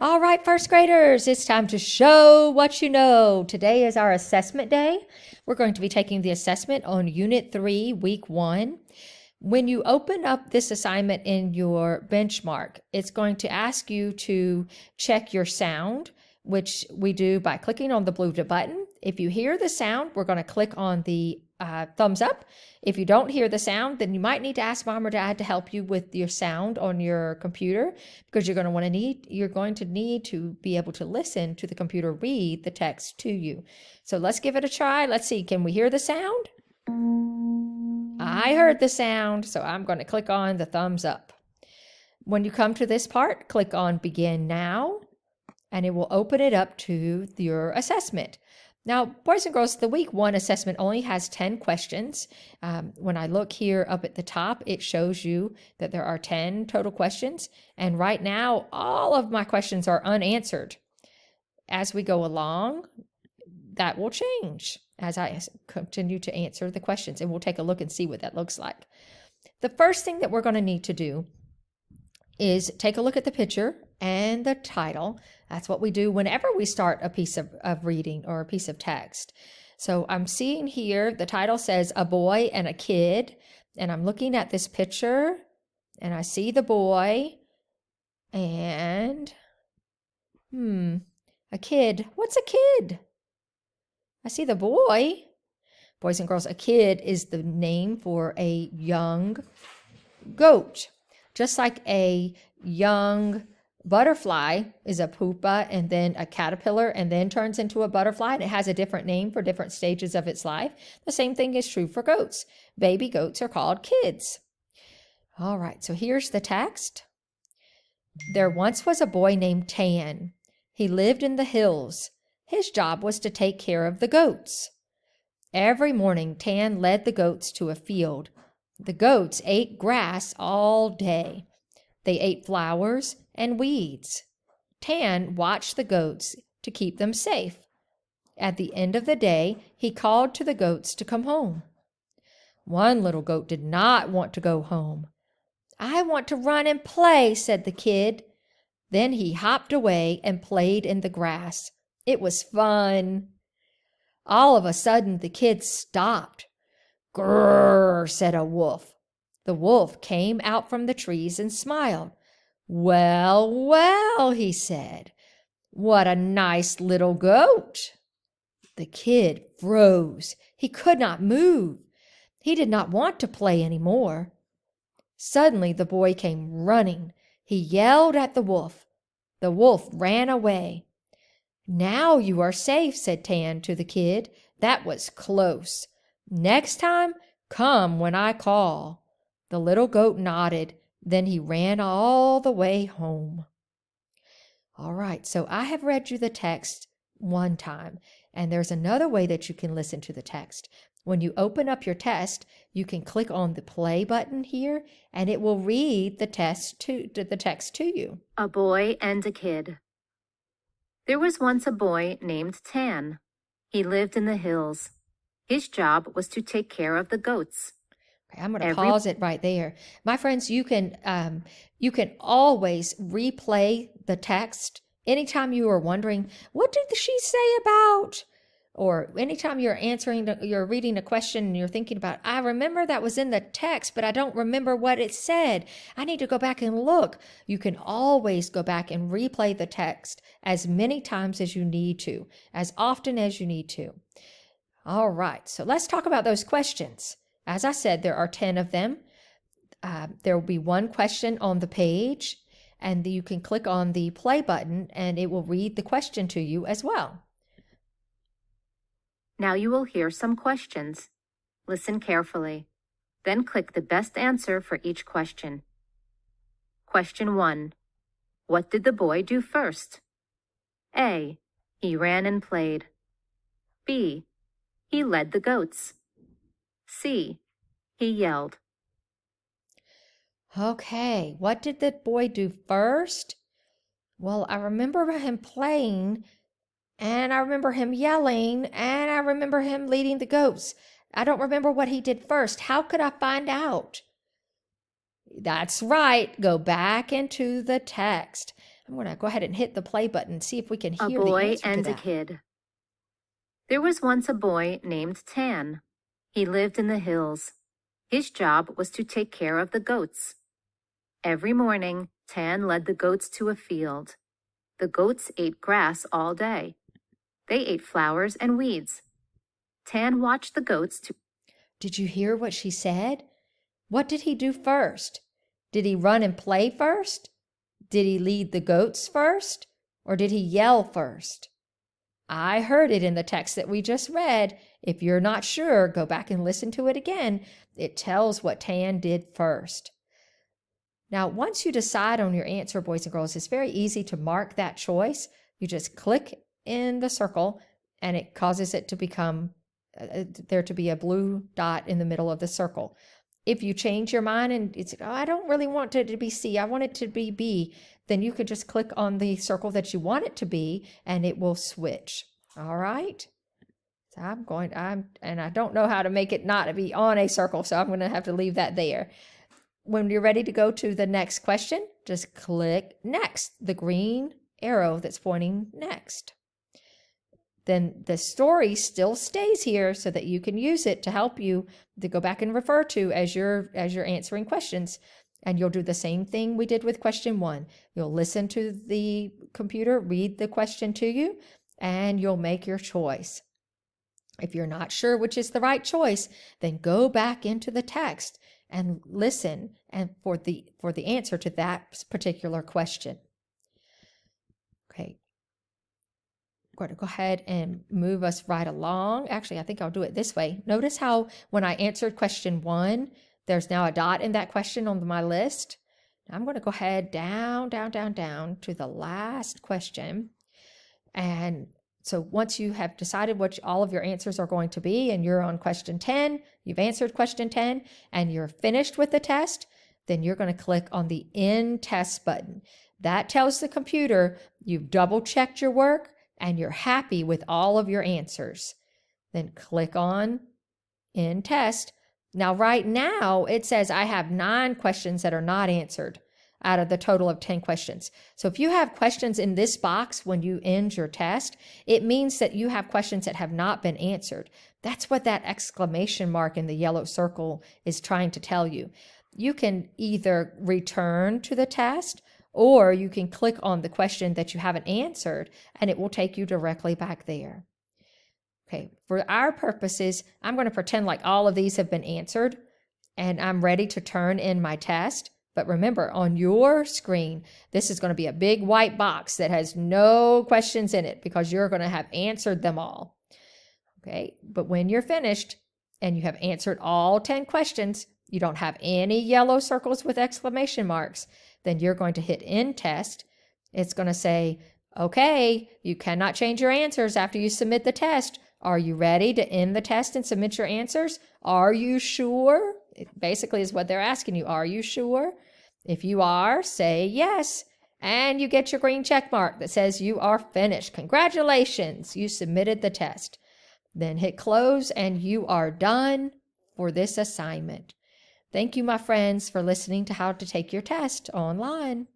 All right, first graders, it's time to show what you know. Today is our assessment day. We're going to be taking the assessment on Unit 3, Week 1. When you open up this assignment in your benchmark, it's going to ask you to check your sound, which we do by clicking on the blue button. If you hear the sound, we're going to click on the thumbs up. If you don't hear the sound, then you might need to ask mom or dad to help you with your sound on your computer, because you're going to need to be able to listen to the computer read the text to you. So let's give it a try. Let's see, can we hear the sound? I heard the sound, so I'm going to click on the thumbs up. When you come to this part, click on Begin Now, and it will open it up to your assessment. Now, boys and girls, the Week 1 assessment only has 10 questions. When I look here up at the top, it shows you that there are 10 total questions. And right now, all of my questions are unanswered. As we go along, that will change as I continue to answer the questions. And we'll take a look and see what that looks like. The first thing that we're going to need to do is take a look at the picture and the title. That's what we do whenever we start a piece of reading or a piece of text. So I'm seeing here, the title says A Boy and a Kid, and I'm looking at this picture and I see the boy and, a kid. What's a kid? I see the boy. Boys and girls, a kid is the name for a young goat. Just like a young butterfly is a pupa and then a caterpillar and then turns into a butterfly, and it has a different name for different stages of its life. The same thing is true for goats. Baby goats are called kids. All right, so here's the text. There once was a boy named Tan. He lived in the hills. His job was to take care of the goats. Every morning, Tan led the goats to a field. The goats ate grass all day. They ate flowers and weeds. Tan watched the goats to keep them safe. At the end of the day, he called to the goats to come home. One little goat did not want to go home. I want to run and play, said the kid. Then he hopped away and played in the grass. It was fun. All of a sudden, the kid stopped. Grrr, said a wolf. The wolf came out from the trees and smiled. Well, well, he said. What a nice little goat. The kid froze. He could not move. He did not want to play any more. Suddenly the boy came running. He yelled at the wolf. The wolf ran away. Now you are safe, said Tan to the kid. That was close. Next time, come when I call. The little goat nodded. Then he ran all the way home. All right, so I have read you the text one time, and there's another way that you can listen to the text. When you open up your test, you can click on the play button here, and it will read the text to you. A Boy and a Kid. There was once a boy named Tan. He lived in the hills. His job was to take care of the goats. Okay, I'm going to pause it right there. My friends, you can always replay the text anytime you are wondering, what did she say about? Or anytime you're reading a question and you're thinking about, I remember that was in the text, but I don't remember what it said. I need to go back and look. You can always go back and replay the text as many times as you need to, as often as you need to. All right, so let's talk about those questions. As I said, there are 10 of them. There will be one question on the page, and you can click on the play button, and it will read the question to you as well. Now you will hear some questions. Listen carefully. Then click the best answer for each question. Question 1. What did the boy do first? A. He ran and played. B. He led the goats. C. He yelled. Okay, what did the boy do first? Well, I remember him playing, and I remember him yelling, and I remember him leading the goats. I don't remember what he did first. How could I find out? That's right. Go back into the text. I'm going to go ahead and hit the play button and see if we can A hear the boy answer to and a that. kid. There was once a boy named Tan. He lived in the hills. His job was to take care of the goats. Every morning, Tan led the goats to a field. The goats ate grass all day. They ate flowers and weeds. Tan watched the goats to... Did you hear what she said? What did he do first? Did he run and play first? Did he lead the goats first? Or did he yell first? I heard it in the text that we just read. If you're not sure, go back and listen to it again. It tells what Tan did first. Now, once you decide on your answer, boys and girls, it's very easy to mark that choice. You just click in the circle and it causes it to become, there to be a blue dot in the middle of the circle. If you change your mind and it's, oh, I don't really want it to be C, I want it to be B, then you could just click on the circle that you want it to be and it will switch. All right. So and I don't know how to make it not be on a circle, so I'm going to have to leave that there. When you're ready to go to the next question, just click next, the green arrow that's pointing next. Then the story still stays here so that you can use it to help you to go back and refer to as you're answering questions. And you'll do the same thing we did with question 1. You'll listen to the computer, read the question to you, and you'll make your choice. If you're not sure which is the right choice, then go back into the text and listen and for the answer to that particular question. Okay. I'm going to go ahead and move us right along. Actually, I think I'll do it this way. Notice how when I answered question 1, there's now a dot in that question on my list. Now I'm going to go ahead down to the last question. And so once you have decided what all of your answers are going to be and you're on question 10, you've answered question 10, and you're finished with the test, then you're going to click on the End Test button. That tells the computer you've double-checked your work and you're happy with all of your answers. Then click on End Test. Now, right now, it says I have 9 questions that are not answered out of the total of 10 questions. So if you have questions in this box when you end your test, it means that you have questions that have not been answered. That's what that exclamation mark in the yellow circle is trying to tell you. You can either return to the test or you can click on the question that you haven't answered and it will take you directly back there. Okay, for our purposes, I'm going to pretend like all of these have been answered and I'm ready to turn in my test. But remember, on your screen, this is going to be a big white box that has no questions in it because you're going to have answered them all. Okay, but when you're finished and you have answered all 10 questions, you don't have any yellow circles with exclamation marks, then you're going to hit End Test. It's going to say, okay, you cannot change your answers after you submit the test. Are you ready to end the test and submit your answers? Are you sure? It basically is what they're asking you. Are you sure? If you are, say yes. And you get your green check mark that says you are finished. Congratulations, you submitted the test. Then hit close and you are done for this assignment. Thank you, my friends, for listening to how to take your test online.